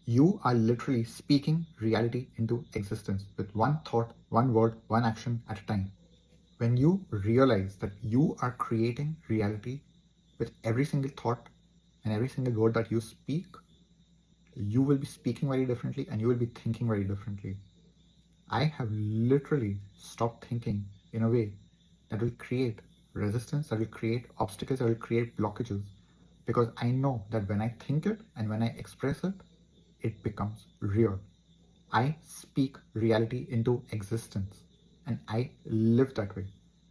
You are literally speaking reality into existence with one thought, one word, one action at a time. When you realize that you are creating reality with every single thought and every single word that you speak, you will be speaking very differently and you will be thinking very differently. I have literally stopped thinking in a way that will create resistance, that will create obstacles, that will create blockages. Because I know that when I think it and when I express it, it becomes real. I speak reality into existence and I live that way.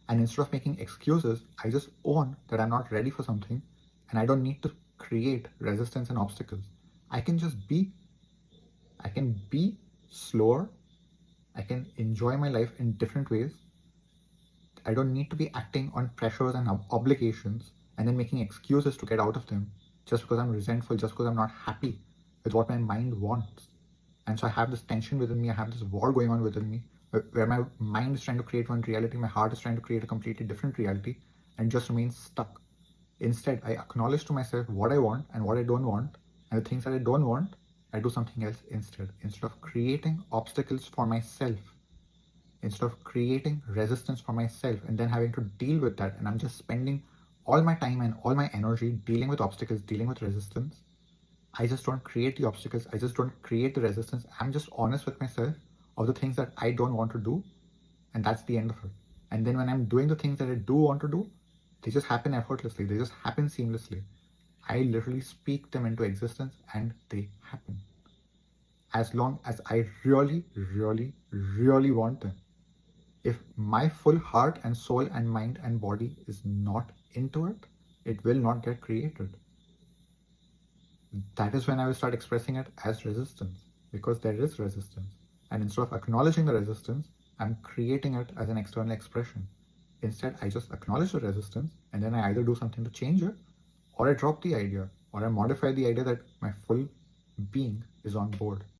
And instead of making excuses, I just own that I'm not ready for something and I don't need to create resistance and obstacles. I can just be. I can be slower. I can enjoy my life in different ways. I don't need to be acting on pressures and obligations and then making excuses to get out of them just because I'm resentful, just because I'm not happy with what my mind wants. And so I have this tension within me, I have this war going on within me where my mind is trying to create one reality, my heart is trying to create a completely different reality and just remains stuck. Instead, I acknowledge to myself what I want and what I don't want, and the things that I don't want, I do something else instead. Instead of creating obstacles for myself, instead of creating resistance for myself and then having to deal with that, and I'm just spending all my time and all my energy dealing with obstacles, dealing with resistance, I just don't create the obstacles, I just don't create the resistance. I'm just honest with myself of the things that I don't want to do, and that's the end of it. And then when I'm doing the things that I do want to do, they just happen effortlessly, they just happen seamlessly. I literally speak them into existence and they happen. As long as I really, really, really want them. If my full heart and soul and mind and body is not into it, it will not get created. That is when I will start expressing it as resistance, because there is resistance. And instead of acknowledging the resistance, I'm creating it as an external expression. Instead, I just acknowledge the resistance and then I either do something to change it, or I drop the idea, or I modify the idea that my full being is on board.